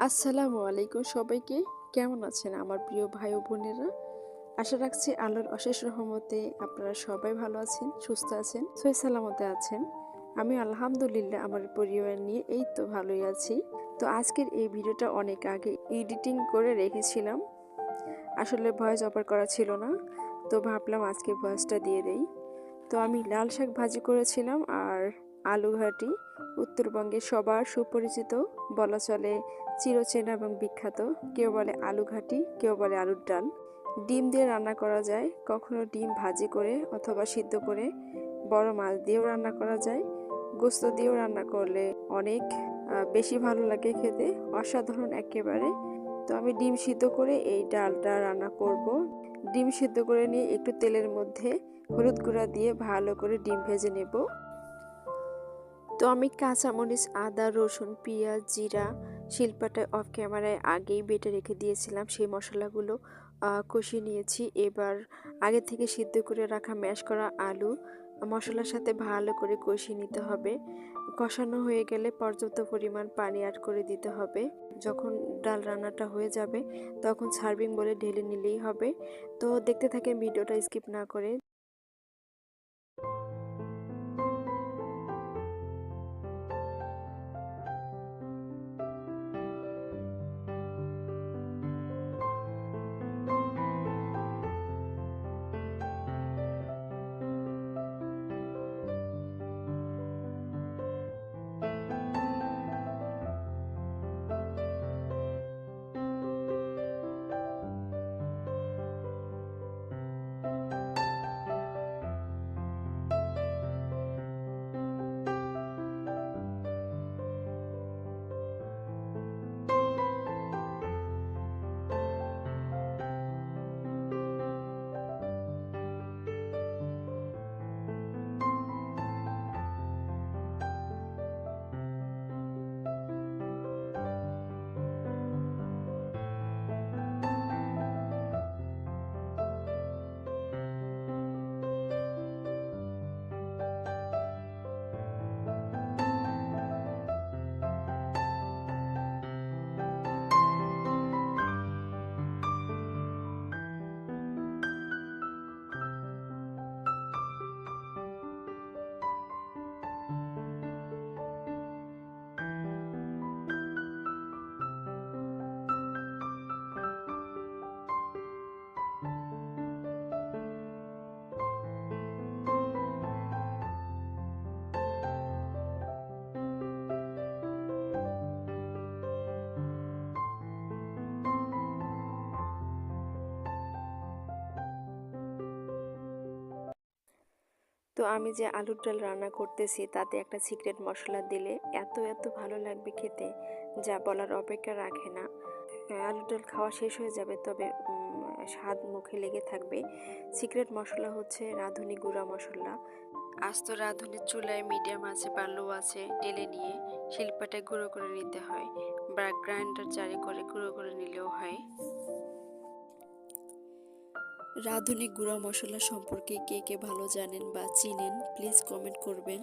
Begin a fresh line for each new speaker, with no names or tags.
আসসালামু আলাইকুম সবাইকে। কেমন আছেন আমার প্রিয় ভাই ও বোনেরা? আশা রাখছি আল্লাহর অশেষ রহমতে আপনারা সবাই ভালো আছেন, সুস্থ আছেন, সহি সালামতে আছেন। আমি আলহামদুলিল্লাহ আমার পরিবার নিয়ে এই তো ভালোই আছি। তো আজকের এই ভিডিওটা অনেক আগে এডিটিং করে রেখেছিলাম, আসলে ভয়েস ওভার করা ছিল না, তো ভাবলাম আজকে ভয়েসটা দিয়ে দেই। তো আমি লাল শাক ভাজি করেছিলাম আর আলু ঘাটি, উত্তরবঙ্গের সবার সুপরিচিত, বলা চলে চিরচেনা এবং বিখ্যাত। কেউ বলে আলু ঘাটি, কেউ বলে আলুর ডাল। ডিম দিয়ে রান্না করা যায়, কখনো ডিম ভাজি করে অথবা সিদ্ধ করে, বড় মাছ দিয়েও রান্না করা যায়, গোস্ত দিয়েও রান্না করলে অনেক বেশি ভালো লাগে খেতে, অসাধারণ একেবারে। তো আমি ডিম সিদ্ধ করে এই ডালটা রান্না করব। ডিম সিদ্ধ করে নিয়ে একটু তেলের মধ্যে হলুদ গুঁড়া দিয়ে ভালো করে ডিম ভেজে নেব। তো আমি কাঁচামরিচ, আদা, রসুন, পেঁয়াজ, জিরা শিলপাটায় অফ ক্যামেরায় আগেই বেটে রেখে দিয়েছিলাম, সেই মশলাগুলো কষিয়ে নিয়েছি। এবার আগে থেকে সিদ্ধ করে রাখা ম্যাশ করা আলু মশলার সাথে ভালো করে কষিয়ে নিতে হবে। কষানো হয়ে গেলে পর্যাপ্ত পরিমাণ পানি অ্যাড করে দিতে হবে। যখন ডাল রান্নাটা হয়ে যাবে তখন সার্ভিং বলে ঢেলে নিলেই হবে। তো দেখতে থাকেন ভিডিওটা স্কিপ না করে। তো আমি যে আলুর ডাল রান্না করতেছি তাতে একটা সিক্রেট মশলা দিলে এত এত ভালো লাগবে খেতে, যা বলার অপেক্ষা রাখে না। আলুর ডাল খাওয়া শেষ হয়ে যাবে, তবে স্বাদ মুখে লেগে থাকবে। সিক্রেট মশলা হচ্ছে রাঁধুনি গুঁড়া মশলা। আস্ত রাঁধুনি চুলায় মিডিয়াম আছে বা লো আছে ঢেলে নিয়ে শিলপাটায় গুঁড়ো করে নিতে হয়, বা গ্রাইন্ডার জারে করে গুঁড়ো করে নিলেও হয়। রাঁধুনি গুঁড়া মশলা সম্পর্কে কে কে ভালো জানেন বা চিনেন প্লিজ কমেন্ট করবেন।